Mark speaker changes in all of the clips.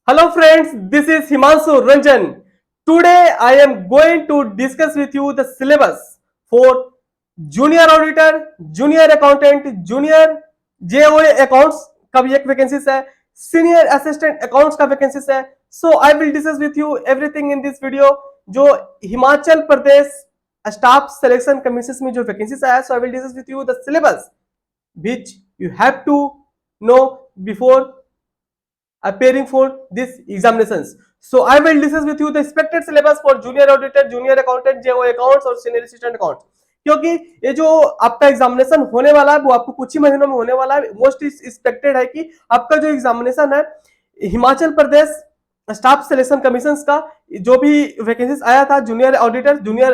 Speaker 1: Hello friends, this is Himanshu Ranjan. Today I am going to discuss with you the syllabus for junior auditor, junior accountant, junior JOA accounts का भी एक vacancies है, senior assistant accounts का vacancies है. So I will discuss with you everything in this video. जो Himachal Pradesh staff selection commission में जो vacancies आया, so I will discuss with you the syllabus which you have to know before appearing for these examinations. So I will discuss with you the expected syllabus for junior auditor, junior accountant, JO accounts और senior assistant accounts. क्योंकि ये जो आपका examination होने वाला है वो आपको कुछ ही महीनों में होने वाला है. मोस्ट एक्सपेक्टेड है कि आपका जो एग्जामिनेशन है Himachal Pradesh staff selection commission का जो भी वैकेंसीज आया था जूनियर ऑडिटर, जूनियर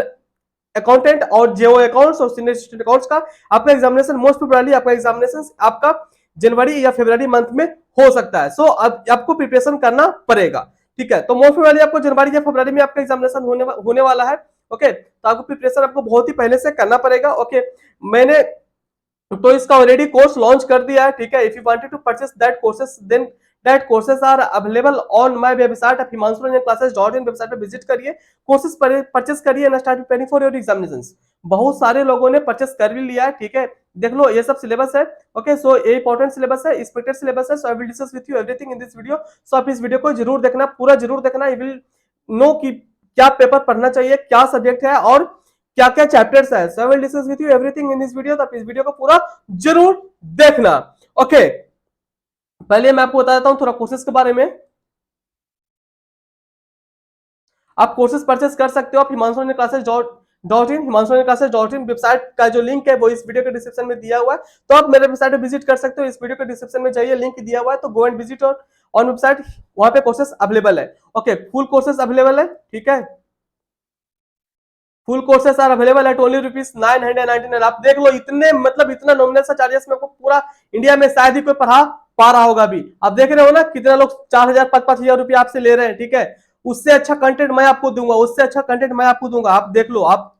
Speaker 1: अकाउंटेंट और जेओ अकाउंट्स और सीनियर असिस्टेंट अकाउंट्स का आपका एग्जामिनेशन मोस्ट प्रोबेबली आपका एग्जामिनेशन आपका जनवरी या फरवरी मंथ में हो सकता है. सो अब आपको प्रिपरेशन करना पड़ेगा. ठीक है, तो मोस्ट प्रोबेबली आपको जनवरी या फरवरी में आपका एग्जामिनेशन होने वाला है. ओके, तो आपको प्रिपरेशन आपको बहुत ही पहले से करना पड़ेगा. ओके, मैंने तो इसका ऑलरेडी कोर्स लॉन्च कर दिया है. ठीक है, if you wanted to purchase that courses then that courses are available on my website of himanshuranjanclasses.in. Website पे विजिट करिए, कोर्सेस परचेस करिए and start preparing for your examinations. बहुत सारे लोगों ने परचेस कर भी लिया है. ठीक है, देख लो ये सब सिलेबस है. ओके, सो ये इंपॉर्टेंट सिलेबस है, एक्सपेक्टेड सिलेबस है. So I will discuss with you everything in this video. So आप इस वीडियो को जरूर देखना, पूरा जरूर देखना. यू विल नो कि क्या पेपर पढ़ना चाहिए, क्या सब्जेक्ट है और क्या क्या चैप्टर्स है. So I will discuss with you everything in this video. तो आप इस वीडियो को पूरा जरूर देखना. ओके, पहले मैं आपको बता देता हूं थोड़ा कोर्सेज के बारे में. आप कोर्सेज परचेस कर सकते हो आप himanshuranjanclasses.in वेबसाइट का जो लिंक है वो इस वीडियो के डिस्क्रिप्शन में दिया हुआ है. तो आप मेरे वेबसाइट पे विजिट कर सकते हो. इस वीडियो के डिस्क्रिप्शन में जाइए, लिंक दिया हुआ है, तो go and visit on website. वहां पे कोर्सेज अवेलेबल है. ओके, फुल कोर्सेज अवेलेबल है. ठीक है, full courses are available at only ₹999. आप देख लो, इतने मतलब इतना नॉमिनल सा चार्जेस में आपको पूरा इंडिया में शायद ही कोई पढ़ा पा रहा होगा. अभी आप देख रहे हो ना कितना लोग 4,000 5,000 रुपया आपसे ले रहे हैं. ठीक है, उससे अच्छा कंटेंट मैं आपको दूंगा, उससे अच्छा कंटेंट मैं आपको दूंगा. आप देख लो, आप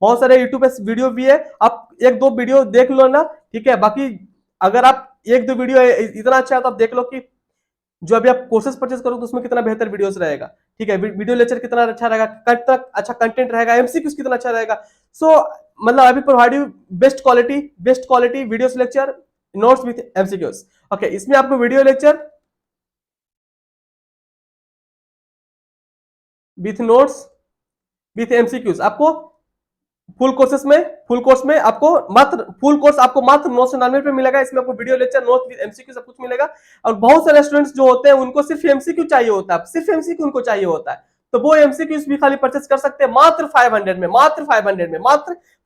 Speaker 1: बहुत सारे यूट्यूब पे वीडियो भी है, आप एक दो वीडियो देख लो ना. ठीक है, बाकी अगर आप एक दो वीडियो इतना अच्छा है तो आप देख लो कि जो अभी आप कोर्सेज परचेज करो तो उसमें कितना बेहतर वीडियोस रहेगा. ठीक है, वीडियो लेक्चर कितना अच्छा रहेगा, कितना अच्छा कंटेंट रहेगा, एमसीक्यूज कितना अच्छा रहेगा. सो मतलब अभी provide you best quality videos lecture notes with MCQs. Okay, इसमें आपको video lecture with notes with MCQs आपको फुल कोर्स में आपको मात्र 999 पे मिलेगा. इसमें आपको video lecture note with MCQ सब कुछ मिलेगा. और बहुत सारे स्टूडेंट्स जो होते हैं उनको सिर्फ एमसीक्यू चाहिए होता है, सिर्फ एमसीक्यू उनको चाहिए होता है, तो वो एमसीक्यूज भी खाली परचेस कर सकते हैं मात्र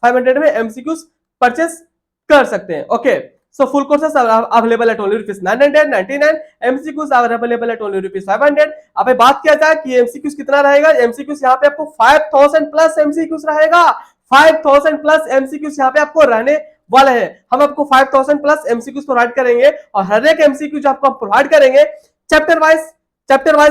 Speaker 1: 500 में एमसीक्यूज परचेस कर सकते हैं. Okay, so full courses are available at only ₹999. MCQs are available at only ₹500. अब बात किया जाए कि एमसीक्यूज कितना रहेगा. एमसीक्यूज यहाँ पे आपको 5,000 प्लस एमसीक्यूज रहेगा. 5,000 प्लस एमसीक्यूज यहाँ पे आपको रहने वाले हैं. हम आपको 5,000 प्लस एमसीक्यूज प्रोवाइड करेंगे और हर एक एमसीक्यू जो आपको प्रोवाइड करेंगे चैप्टर वाइज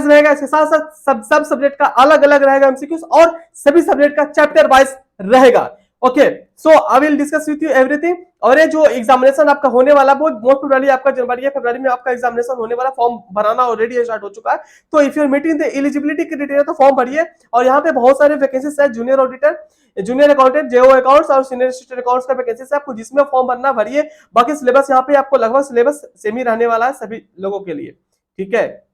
Speaker 1: रहेगा. इसके साथ साथ सब सब्जेक्ट का अलग अलग रहेगा एमसीक्यूज और सभी सब्जेक्ट का चैप्टर वाइज रहेगा. Okay, so I will discuss with you everything. और ये जो एग्जामिनेशन आपका होने वाला वो मोस्ट प्रोबेबली आपका जनवरी या फरवरी में आपका एग्जामिनेशन होने वाला. फॉर्म भराना ऑलरेडी स्टार्ट हो चुका है. तो if you are meeting the eligibility criteria तो फॉर्म भरिए. और यहाँ पे बहुत सारे वैकेंसीज है, junior auditor, junior accountant, JO accounts और सीनियर असिस्टेंट अकाउंट्स का वैकेंसीज है. आपको जिसमें फॉर्म भरना भरिए. बाकी सिलेबस यहाँ पे आपको लगभग सिलेबस सेम ही रहने वाला है सभी लोगों के लिए. ठीक है,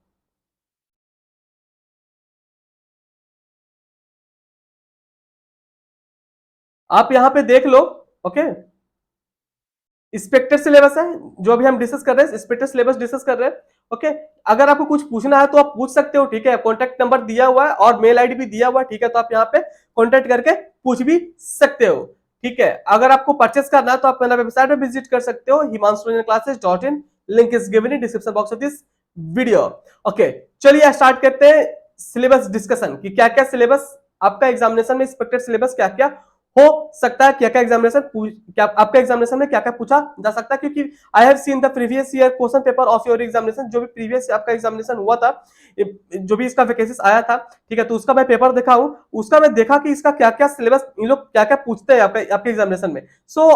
Speaker 1: आप यहाँ पे देख लो. ओके, एक्सपेक्टेड सिलेबस है जो अभी हम डिस्कस कर रहे हैं, एक्सपेक्टेड सिलेबस डिस्कस कर रहे हैं. ओके, अगर आपको कुछ पूछना है तो आप पूछ सकते हो. ठीक है, कॉन्टैक्ट नंबर दिया हुआ है और मेल आईडी भी दिया हुआ है. ठीक है, तो आप यहाँ पे कॉन्टैक्ट करके पूछ भी सकते हो. ठीक है, अगर आपको परचेस करना है तो आप मेरा वेबसाइट पे विजिट कर सकते हो himanshuranjanclasses.in. Link is given in description box of this video. Okay, चलिए स्टार्ट करते हैं सिलेबस डिस्कशन कि क्या क्या सिलेबस आपका एग्जामिनेशन में एक्सपेक्टेड सिलेबस क्या क्या हो सकता है, क्या क्या एग्जामिनेशन क्या आपका एग्जामिनेशन में क्या क्या पूछा जा सकता है. क्योंकि I have seen the previous year question paper of your examination. जो भी प्रीवियस आपका एग्जामिनेशन हुआ था, जो भी इसका वैकेंसीज आया था, ठीक है, तो उसका मैं पेपर देखा हूं. उसका मैं देखा कि इसका क्या क्या सिलेबस इन लोग क्या क्या पूछते हैं आपके एग्जामिनेशन में. So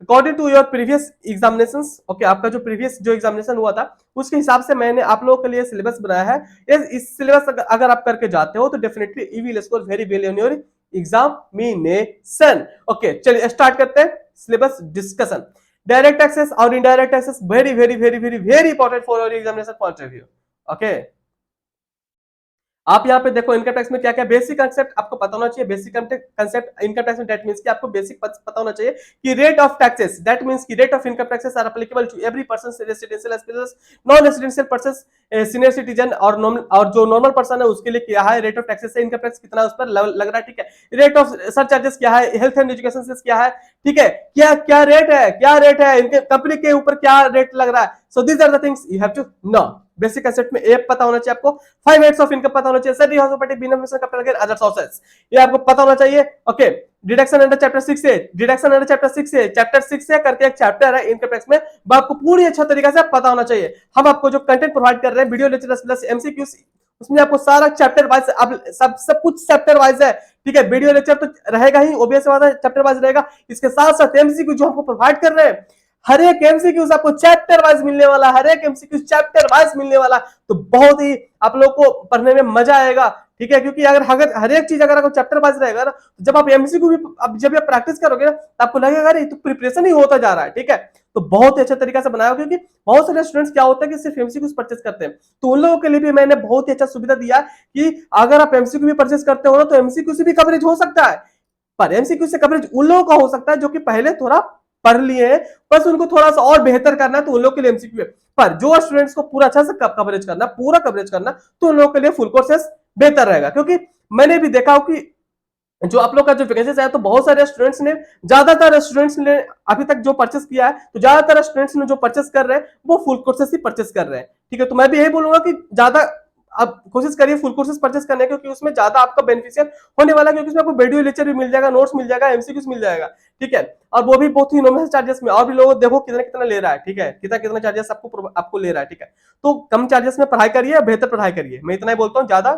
Speaker 1: according to your previous examinations, okay, आपका जो प्रीवियस जो एग्जामिनेशन हुआ था उसके हिसाब से मैंने आप लोगों के लिए सिलेबस बनाया है। इस सिलेबस अगर आप करके जाते हो तो definitely you will score very well in your examination. Okay, चलिए स्टार्ट करते हैं सिलेबस डिस्कशन। डायरेक्ट एक्सेस और indirect access very very very very very important for your examination point of view. Okay, आप यहाँ पे देखो इनकम टैक्स में क्या क्या बेसिक कंसेप्ट आपको पता होना चाहिए। बेसिक कंसेप्ट इनकम टैक्स में दैट मींस कि आपको बेसिक पता होना चाहिए कि rate of taxes, that means कि rate of income taxes are applicable to every person, residential as well as non residential person, senior citizen और जो नॉर्मल पर्सन है उसके लिए क्या है रेट ऑफ टैक्सेस है, इनकम टैक्स कितना उस पर लग रहा है, ठीक है। रेट ऑफ सर चार्जेस क्या है, हेल्थ एंड एजुकेशन से क्या है, ठीक है, क्या क्या रेट है इनके कंपनी के ऊपर क्या रेट लग रहा है। So these are the things you have to know. Basic concept में ये पता होना चाहिए आपको। 5 रेट्स ऑफ इनकम पता होना चाहिए। Sir hospital beneficial capital gain other sources, ये आपको पता होना चाहिए। ओके, डिडक्शन अंडर चैप्टर 6 से, डिडक्शन अंडर चैप्टर 6 से, चैप्टर 6 से करके एक चैप्टर है इनकम टैक्स में, वो आपको पूरी अच्छा तरीके से पता होना चाहिए। हम आपको जो कंटेंट प्रोवाइड कर रहे हैं वीडियो लेक्चर्स प्लस एमसीक्यू, उसमें आपको सारा चैप्टर वाइज अब सब कुछ चैप्टर वाइज है, ठीक है। वीडियो लेक्चर तो रहेगा ही, ओबीएस बात है, चैप्टर वाइज रहेगा। इसके साथ साथ एमसीक्यू जो हमको प्रोवाइड कर रहे हैं, हर एक एमसीक्यूज आपको चैप्टर वाइज मिलने वाला, हर एक एमसीक्यू चैप्टर वाइज मिलने वाला, तो बहुत ही आप लोग को पढ़ने में मजा आएगा, ठीक है। क्योंकि अगर हर एक चीज अगर आपको चैप्टर वाइज रहेगा ना, तो जब आप एमसीक्यू भी अब जब आप प्रैक्टिस करोगे ना, तो आपको लगेगा अरे तो प्रिपरेशन ही होता जा रहा है, ठीक है। तो बहुत ही अच्छा तरीका से बनाया, क्योंकि बहुत सारे स्टूडेंट्स क्या होता है कि सिर्फ एमसीक्यू परचेस करते हैं, तो उन लोगों के लिए भी मैंने बहुत ही अच्छा सुविधा दिया कि अगर आप एमसीक्यू भी परचेस करते हो ना, तो एमसीक्यू से भी कवरेज हो सकता है। पर एमसीक्यू से कवरेज उन लोगों का हो सकता है जो कि पहले थोड़ा पढ़ लिए हैं, बस उनको थोड़ा सा और बेहतर करना है, तो उन लोगों के लिए एमसीक्यू है। पर जो स्टूडेंट्स को पूरा अच्छा से कवरेज करना, पूरा कवरेज करना, तो उन लोगों के लिए फुल कोर्सेस बेहतर रहेगा। क्योंकि मैंने भी देखा हो कि जो आप लोग का जो वैकेंसीज है, तो बहुत सारे स्टूडेंट्स ने, ज्यादातर स्टूडेंट्स ने अभी तक जो परचेस किया है, तो ज्यादातर स्टूडेंट्स ने जो परचेस कर रहे हैं वो फुल कोर्सेस ही परचेस कर रहे हैं, ठीक है। तो मैं भी यही बोलूंगा कि ज्यादा आप कोशिश करिए फुल कोर्सेस परचेस करने, क्योंकि उसमें ज्यादा आपका बेनिफिशियल होने वाला है, क्योंकि उसमें आपको वीडियो लेक्चर भी मिल जाएगा, नोट्स मिल जाएगा, एमसीक्यूज मिल जाएगा, ठीक है। और वो भी बहुत ही नॉमिनल चार्जेस में, और भी लोग देखो कितना कितना ले रहा है, ठीक है, कितना कितना चार्जेस आपको ले रहा है, ठीक है। तो कम चार्जेस में पढ़ाई करिए, बेहतर पढ़ाई करिए, मैं इतना ही बोलता हूँ, ज्यादा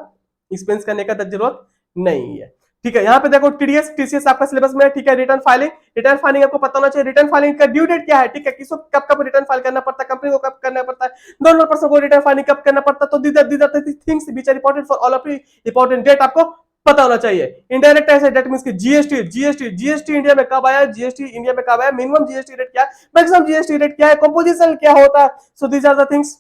Speaker 1: एक्सपेंस करने का जरूरत नहीं है, ठीक है। यहाँ पे देखो टीडीएस टीसीएस आपका सिलेबस में है, ठीक है। रिटर्न फाइलिंग आपको पता होना चाहिए, रिटर्न फाइलिंग का ड्यू डेट क्या है, ठीक है, किसको कब कब रिटर्न फाइल करना पड़ता है, कंपनी को कब करना पड़ता है, नॉर्मल पर्सन को रिटर्न फाइलिंग कब करना पड़ता है। तो these are the things which are important for all of you, important date आपको पता होना चाहिए। इनडायरेक्ट टैक्स डेट मींस कि जीएसटी इंडिया में कब आया, जीएसटी इंडिया में कब आया, मिनिमम जीएसटी रेट क्या है, मैक्सिमम जीएसटी रेट क्या है, कंपोजिशन क्या होता है। So these are the things.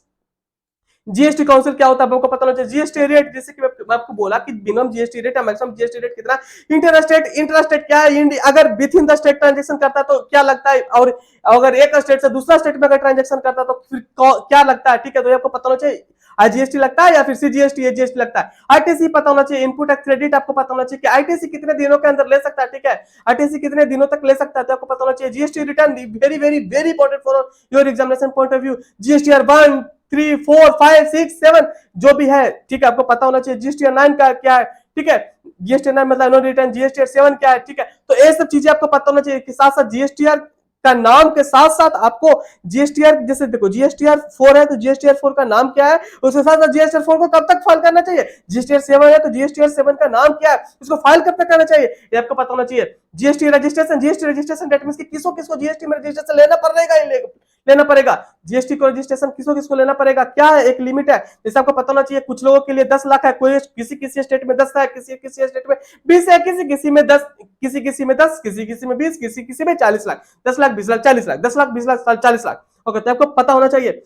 Speaker 1: GST council क्या होता है आपको पता होना चाहिए। जीएसटी रेट, जैसे कि मैं आपको बोला कि मिनिमम जीएसटी रेट है, मैक्सिमम जीएसटी रेट कितना, इंटरस्टेट क्या है, अगर with in the state transaction करता है तो क्या लगता है, और अगर एक स्टेट से दूसरा स्टेट में अगर ट्रांजेक्शन करता है तो फिर क्या लगता है, ठीक है। तो आपको पता होना चाहिए आईजीएसटी लगता है या फिर सीजीएसटी एजीएसटी लगता है। आईटीसी पता होना चाहिए, इनपुट एंड क्रेडिट आपको पता होना चाहिए कि आईटीसी कितने दिनों के अंदर ले सकता है, ठीक है, आईटीसी कितने दिनों तक ले सकता है, तो आपको पता होना चाहिए। GST return very very very important for your examination point of view. GSTR 1 3 4 5 6 7 जो भी है, ठीक है, आपको पता होना चाहिए। जीएसटीआर 9 का क्या है, ठीक है, जीएसटीआर 9 मतलब नो रिटर्न, जीएसटीआर 7 क्या है, ठीक है। तो ये सब चीजें आपको पता होना चाहिए कि साथ साथ जीएसटीआर का नाम के साथ साथ आपको जीएसटीआर, जैसे देखो जीएसटीआर 4 है तो जीएसटीआर 4 का नाम क्या है, उसके साथ साथ जीएसटीआर 4 को कब तक फाइल करना चाहिए, जीएसटीआर 7 है तो जीएसटीआर 7 का नाम क्या है, उसको फाइल कब तक करना चाहिए, ये आपको पता होना चाहिए। जीएसटी रजिस्ट्रेशन डेट मींस कि किसको किसको जीएसटी में रजिस्ट्रेशन लेना पड़ेगा, जीएसटी को रजिस्ट्रेशन किसको किसको लेना पड़ेगा, क्या है, एक लिमिट है, जैसे आपको पता होना चाहिए। कुछ लोगों के लिए 10 लाख है, कोई किसी स्टेट में 10 है, किसी स्टेट में 20 है, किसी में 10, किसी में 10, किसी में 20, किसी में 40 लाख, 10 लाख 20 लाख 40 लाख, 10 लाख 20 लाख 40 लाख। ओके, तो आपको पता होना चाहिए।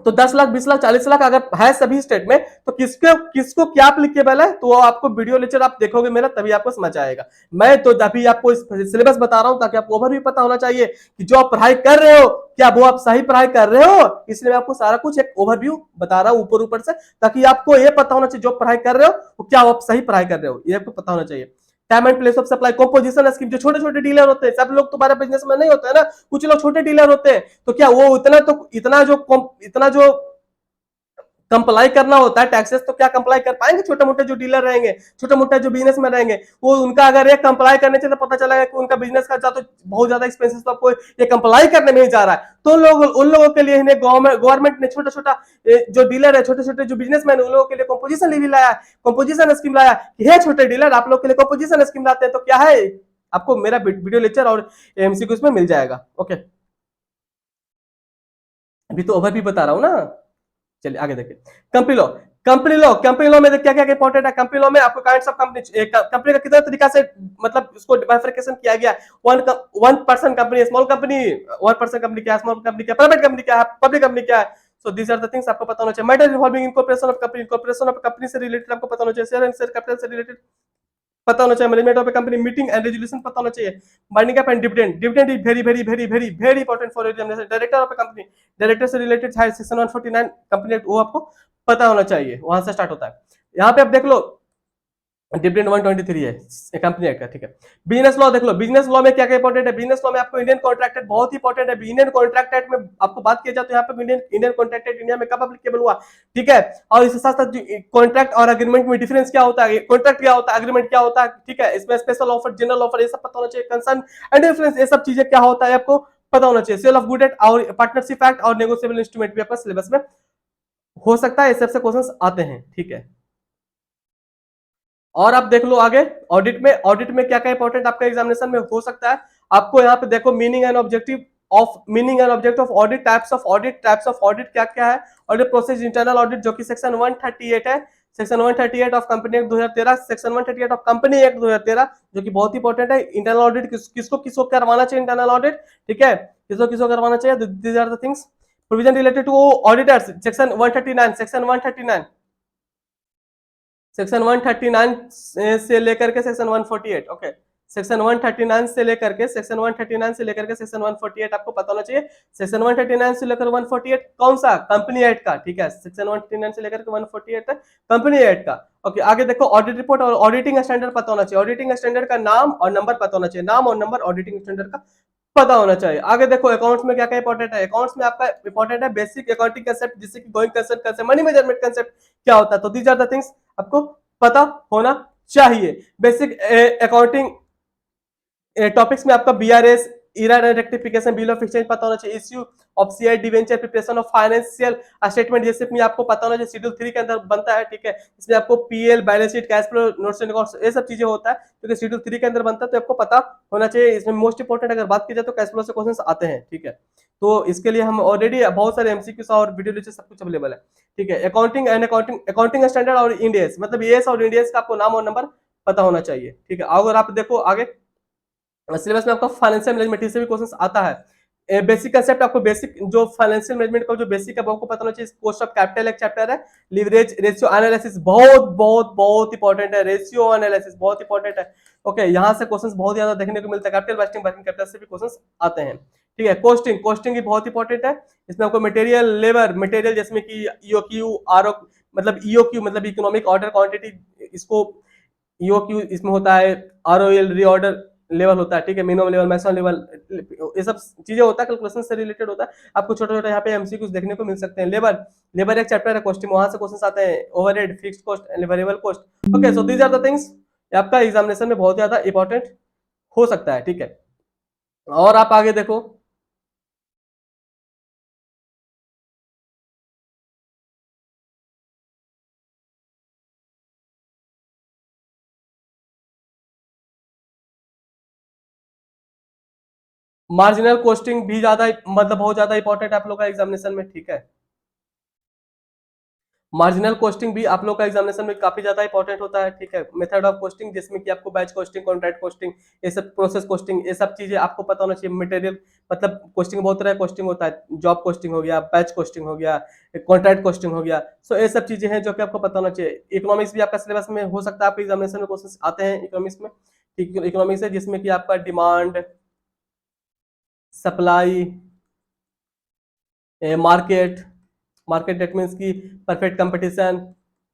Speaker 1: तो 10 लाख 20 लाख 40 लाख अगर है सभी स्टेट में, तो किसको किसको क्या एप्लीकेबल है, तो आपको वीडियो लेक्चर आप देखोगे मेरा, तभी आपको समझ आएगा। मैं तो अभी आपको सिलेबस बता रहा हूं ताकि आपको ओवरव्यू पता होना चाहिए कि जो आप पढ़ाई कर रहे हो क्या वो आप सही पढ़ाई कर रहे हो, इसलिए मैं आपको सारा कुछ एक ओवरव्यू बता रहा हूं ऊपर से, ताकि आपको ये पता होना चाहिए जो पढ़ाई कर रहे हो वो क्या आप सही पढ़ाई कर रहे हो, ये आपको पता होना चाहिए। Time and place of supply, composition scheme, जो छोटे छोटे डीलर होते हैं, सब लोग तुम्हारा बिजनेस में नहीं होता है ना, कुछ लोग छोटे डीलर होते हैं, तो क्या वो इतना जो कंप्लाई करना होता है टैक्सेस, तो क्या कंप्लाई कर पाएंगे छोटे मोटे जो डीलर रहेंगे, छोटे मोटे जो बिजनेस में रहेंगे, वो उनका अगर ये कंप्लाई करने से तो पता चलेगा कि उनका बिजनेस का तो बहुत ज्यादा एक्सपेंसेस, तो आपको ये कंप्लाई करने में ही जा रहा है, तो उन लोगों के लिए गवर्नमेंट ने छोटा छोटा जो डीलर है, छोटे छोटे जो बिजनेसमैन उन लोगों के लिए कंपोजिशन लेवी लाया, कंपोजिशन स्कीम लाया कि हे छोटे डीलर आप लोग के लिए कंपोजिशन स्कीम लाते हैं, तो क्या है आपको मेरा वीडियो लेक्चर और एमसीक्यू में मिल जाएगा। ओके, अभी तो ओवरव्यू बता रहा हूँ ना। चलिए आगे देखिए, कंपनी लॉ। कंपनी लॉ में क्या क्या इंपॉर्टेंट है। कंपनी लॉ में आपको काइंड्स ऑफ कंपनी, कंपनी का कितना तरीका से मतलब उसको बाइफरकेशन किया गया। One person company, small company, one person company क्या है, स्मॉल कंपनी क्या, प्राइवेट कंपनी क्या है, पब्लिक कंपनी क्या है। So these are the things आपको पता होना चाहिए। Matter involving incorporation of company, incorporation of company से रिलेटेड आपको पता होना चाहिए। शेयर एंड शेयर कैपिटल से रिलेटेड पता होना चाहिए। Management of company meeting and resolution पता होना चाहिए। Binding up and dividend, dividend is very very very very very important for examination. Director of company, director से रिलेटेड है सेक्शन 149 कंपनी एक्ट, वो आपको पता होना चाहिए, वहां से स्टार्ट होता है। यहाँ पे आप देख लो डिविडेंड 123 है कंपनी एक्ट का, ठीक है। बिजनेस लॉ देख लो, बिजनेस लॉ में क्या क्या इंपॉर्टेंट है। बिजनेस लॉ में आपको इंडियन कॉन्ट्रैक्ट एक्ट बहुत इंपॉर्टेंट है। इंडियन कॉन्ट्रैक्ट एक्ट में आपको बात किया जाए तो यहाँ पे इंडियन कॉन्ट्रैक्ट एक्ट इंडिया में कब एप्लीकेबल हुआ, ठीक है। और इसके साथ साथ कॉन्ट्रैक्ट और एग्रीमेंट में डिफरेंस क्या होता है, कॉन्ट्रैक्ट क्या होता है, एग्रीमेंट क्या होता है, ठीक है। इसमें स्पेशल ऑफर, जनरल ऑफर, ये सब पता होना चाहिए। कंसर्न एंड डिफरेंस, ये सब चीजें क्या होता है आपको पता होना चाहिए। सेल ऑफ गुड एक्ट और पार्टनरशिप एक्ट और नेगोशिएबल इंस्ट्रूमेंट भी आपका सिलेबस में हो सकता है, इस सबसे क्वेश्चंस आते हैं, ठीक है। और आप देख लो आगे ऑडिट में क्या क्या इंपॉर्टेंट आपका एग्जामिनेशन में हो सकता है। आपको यहाँ पे देखो meaning and object of audit, types of audit क्या क्या है। ऑडिट प्रोसेस, इंटरनल ऑडिट जो कि सेक्शन 138 है, section 138 of company act 2013, section 138 of company act 2013 जो कि बहुत इंपॉर्टेंट है। इंटरनल ऑडिट किसको करवाना चाहिए, इंटरनल ऑडिट, ठीक है, किसको करवाना चाहिए। These are the things. Provision related to auditors, section 139, section 139 से लेकर के सेक्शन 148, ओके। सेक्शन 139 से लेकर के सेक्शन 148 आपको पता होना चाहिए। सेक्शन 139 से लेकर 148 कौन सा, कंपनी एक्ट का, ठीक है। सेक्शन 139 से लेकर के 148 है कंपनी एक्ट का। ओके, आगे देखो ऑडिट रिपोर्ट और ऑडिटिंग स्टैंडर्ड पता होना चाहिए। ऑडिटिंग स्टैंडर्ड का नाम और नंबर पता होना चाहिए, नाम और नंबर ऑडिटिंग स्टैंडर्ड का पता होना चाहिए। आगे देखो अकाउंट्स में क्या क्या इंपॉर्टेंट है। अकाउंट्स में आपका इंपॉर्टेंट है बेसिक अकाउंटिंग कंसेप्ट, जिससे कि going concept, money measurement concept क्या होता है। तो दीज आर द थिंग्स आपको पता होना चाहिए। बेसिक अकाउंटिंग टॉपिक्स में आपका BRS, error rectification, bill of exchange पता होना चाहिए। Issue of CI debenture, preparation of financial statement जैसे भी आपको पता होना चाहिए। शेड्यूल 3 के अंदर बनता है, ठीक है। इसमें आपको PL, balance sheet, cash flow, notes and accounts, ये सब चीजें होता है क्योंकि शेड्यूल 3 के अंदर बनता है, तो आपको पता होना चाहिए। इसमें मोस्ट इंपोर्टेंट अगर बात की जाए तो कैश फ्लो से क्वेश्चन आते हैं, ठीक है। तो इसके लिए हम ऑलरेडी बहुत सारे एमसीक्यूज और वीडियो लेक्चर सब कुछ अवेलेबल है, ठीक है। अकाउंटिंग स्टैंडर्ड और इंडियस, मतलब ईएस और इंडियस का आपको नाम और नंबर पता होना चाहिए, ठीक है। अगर आप देखो आगे सिलेबस में आपका फाइनेंशियल मैनेजमेंट से भी क्वेश्चन आता है। बेसिक कंसेप्ट आपको बेसिक जो फाइनेंशियल मैनेजमेंट का जो बेसिक है वो आपको पता होना चाहिए। कॉस्ट ऑफ कैपिटल एक चैप्टर है। लिवरेज रेशियो एनालिसिस बहुत बहुत बहुत इंपॉर्टेंट है। रेशियो एनालिसिस बहुत इंपॉर्टेंट है, ओके। यहाँ से क्वेश्चंस बहुत ज्यादा देखने को मिलता है। कैपिटल वर्किंग कैपिटल से भी क्वेश्चंस आते हैं, ठीक है। कोस्टिंग भी बहुत इंपॉर्टेंट है। इसमें आपको मटेरियल, लेबर, मटेरियल जिसमें कि ईओक्यू, आरओ, मतलब ईओक्यू मतलब इकोनॉमिक ऑर्डर क्वांटिटी, इसको ईओक्यू इसमें होता है। आरओएल रीऑर्डर लेवल होता है, ठीक है। मिनिमम लेवल, मैक्सिमम लेवल, ये सब चीजें होता है, कैलकुलेशन से रिलेटेड होता है। आपको छोटे छोटे यहाँ पे एमसीक्यूज देखने को मिल सकते हैं। लेबर एक चैप्टर है कॉस्टिंग, वहां से क्वेश्चन आते हैं। Overhead, fixed cost, variable cost, okay. So these are the things आपका एग्जामिनेशन में बहुत ज्यादा इंपॉर्टेंट हो सकता है, ठीक है। और आप आगे देखो मार्जिनल कॉस्टिंग भी ज्यादा मतलब बहुत ज्यादा इंपॉर्टेंट आप लोग का एग्जामिनेशन में, ठीक है। मार्जिनल कॉस्टिंग भी आप लोग का एग्जामिनेशन में काफी ज्यादा इंपॉर्टेंट होता है, ठीक है। मेथड ऑफ कॉस्टिंग जिसमें कि आपको बैच कॉस्टिंग, कॉन्ट्रैक्ट कॉस्टिंग, ये सब प्रोसेस कॉस्टिंग, ये सब चीजें आपको पता होना चाहिए। मटेरियल मतलब कॉस्टिंग बहुत तरह कॉस्टिंग होता है। जॉब कॉस्टिंग हो गया, बैच कॉस्टिंग हो गया, कॉन्ट्रैक्ट कॉस्टिंग हो गया। सो ये सब चीजें हैं जो कि आपको पता होना चाहिए। इकोनॉमिक्स भी आपका सिलेबस में हो सकता है, आपके एग्जामिनेशन में क्वेश्चन आते हैं इकोनॉमिक्स में, ठीक। इकोनॉमिक्स है जिसमें कि आपका demand, supply, market, market that means की परफेक्ट कंपटीशन,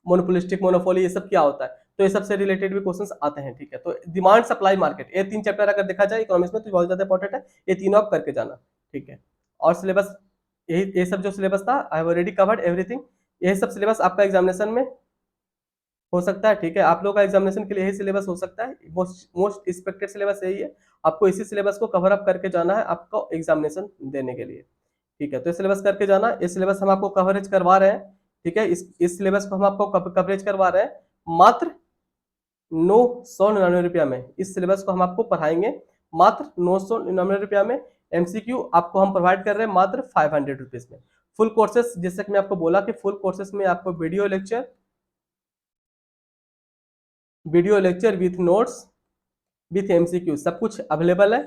Speaker 1: मोनोपोलिस्टिक, मोनोपोली, ये सब क्या होता है। तो ये सबसे रिलेटेड भी क्वेश्चंस आते हैं, ठीक है। तो डिमांड, सप्लाई, मार्केट, ये तीन चैप्टर अगर देखा जाए इकोनॉमिक्स में तो बहुत ज्यादा इंपॉर्टेंट है। ये तीनों आप करके जाना, ठीक है। और सिलेबस यही, ये सब जो सिलेबस था I have already covered everything. यही सब सिलेबस आपका एग्जामिनेशन में हो सकता है, ठीक है। आप लोग का एग्जामिनेशन के लिए यही सिलेबस हो सकता है। मोस्ट एक्सपेक्टेड सिलेबस यही है। आपको इसी सिलेबस को कवर अप करके जाना है आपको एग्जामिनेशन देने के लिए, ठीक है। तो ये सिलेबस करके जाना, ये सिलेबस हम आपको कवरेज करवा रहे हैं, ठीक है। इस सिलेबस को हम आपको कवरेज करवा रहे हैं मात्र 999 में इस सिलेबस को हम आपको पढ़ाएंगे मात्र 999 में। एमसीक्यू आपको हम प्रोवाइड कर रहे हैं मात्र 500 रुपीज में। फुल कोर्सेस, जैसे कि मैं आपको बोला कि फुल कोर्सेस में आपको video lecture with notes with MCQ सब कुछ अवेलेबल है।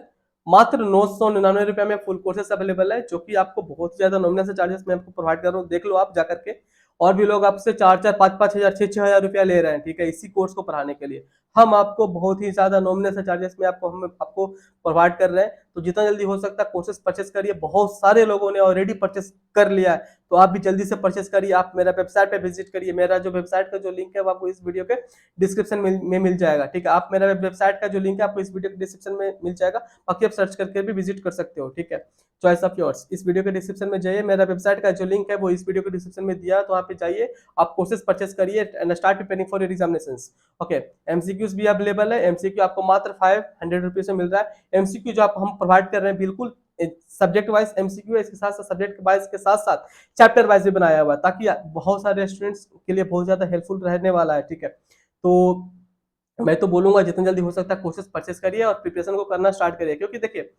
Speaker 1: मात्र 999 में फुल कोर्सेस अवेलेबल है, जो कि आपको बहुत ही ज्यादा नॉमिनल से चार्जेस में आपको प्रोवाइड कर रहा हूँ। देख लो आप जाकर के, और भी लोग आपसे 4-4, 5-5 हजार, 6-6 हजार रुपया ले रहे हैं, ठीक है, इसी कोर्स को पढ़ाने के लिए। हम आपको बहुत ही ज्यादा नॉमिनल से चार्जेस में हम आपको प्रोवाइड कर रहे हैं। तो जितना जल्दी हो सकता है कोर्सेस परचेस करिए। बहुत सारे लोगों ने ऑलरेडी परचेस कर लिया है, तो आप भी जल्दी से परचेस करिए। आप मेरा वेबसाइट पे विजिट करिए। मेरा जो वेबसाइट का जो लिंक है वो आपको इस वीडियो के डिस्क्रिप्शन में मिल जाएगा, ठीक है। आप मेरा वेबसाइट का जो लिंक है आपको इस वीडियो के डिस्क्रिप्शन में मिल जाएगा, बाकी आप सर्च करके भी विजिट कर सकते हो, ठीक है। चॉइस ऑफ योर्स, इस वीडियो के डिस्क्रिप्शन में जाइए, मेरा वेबसाइट का जो लिंक है वो इस वीडियो के डिस्क्रिप्शन में दिया है, तो वहाँ पे जाइए, आप कोर्सेज परचेस करिए and start preparing for your examinations. Okay, MCQs भी अवेलेबल है। एमसीक्यू आपको मात्र 500 रुपीज में मिल रहा है। एमसीक्यू जो आप हम प्रोवाइड कर रहे हैं बिल्कुल सब्जेक्ट वाइज एमसीक्यू है, इसके साथ साथ सब्जेक्ट वाइज के साथ साथ चैप्टर वाइज भी बनाया हुआ है, ताकि बहुत सारे स्टूडेंट्स के लिए बहुत ज्यादा हेल्पफुल रहने वाला है, ठीक है। तो मैं तो बोलूंगा जितना जल्दी हो सकता है कोर्सेज परचेस करिए और प्रिपरेशन को करना स्टार्ट करिए, क्योंकि देखिए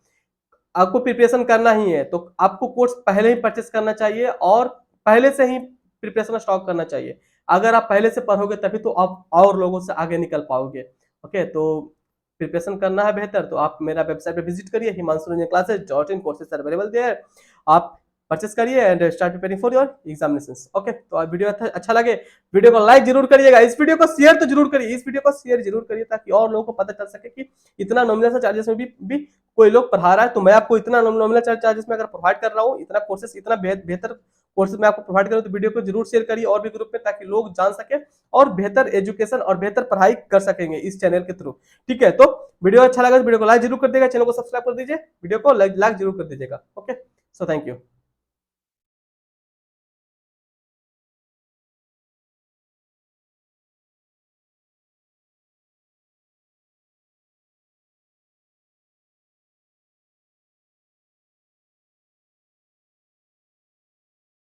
Speaker 1: आपको प्रिपरेशन करना ही है तो आपको कोर्स पहले ही परचेस करना चाहिए और पहले से ही प्रिपरेशन स्टॉक करना चाहिए। अगर आप पहले से पढ़ोगे तभी तो आप और लोगों से आगे निकल पाओगे। ओके, तो प्रिपरेशन करना है बेहतर तो आप मेरा वेबसाइट पे विजिट करिए, himanshu-classes.in, कोर्सेज अवेलेबल देयर। आप परचेस करिए and start preparing for your examinations. Okay, तो आप वीडियो अच्छा लगे वीडियो को लाइक जरूर करिएगा, इस वीडियो को शेयर तो जरूर करिए, इस वीडियो को शेयर जरूर करिए, ताकि और लोगों को पता चल सके कि इतना नॉमिनल चार्जेस में भी कोई लोग पढ़ा रहा है। तो मैं आपको इतना नॉमिनल चार्जेस में अगर प्रोवाइड कर रहा हूँ, इतना कोर्सेस, इतना बेहतर कोर्सेज मैं आपको प्रोवाइड करूँ, तो वीडियो को जरूर शेयर करिए और भी ग्रुप में, ताकि लोग जान सके और बेहतर एजुकेशन और बेहतर पढ़ाई कर सकेंगे इस चैनल के थ्रू, ठीक है। तो वीडियो अच्छा लगा तो वीडियो को लाइक जरूर कर देगा, चैनल को सब्सक्राइब कर दीजिए, वीडियो को लाइक जरूर कर दीजिएगा। Okay, so thank you.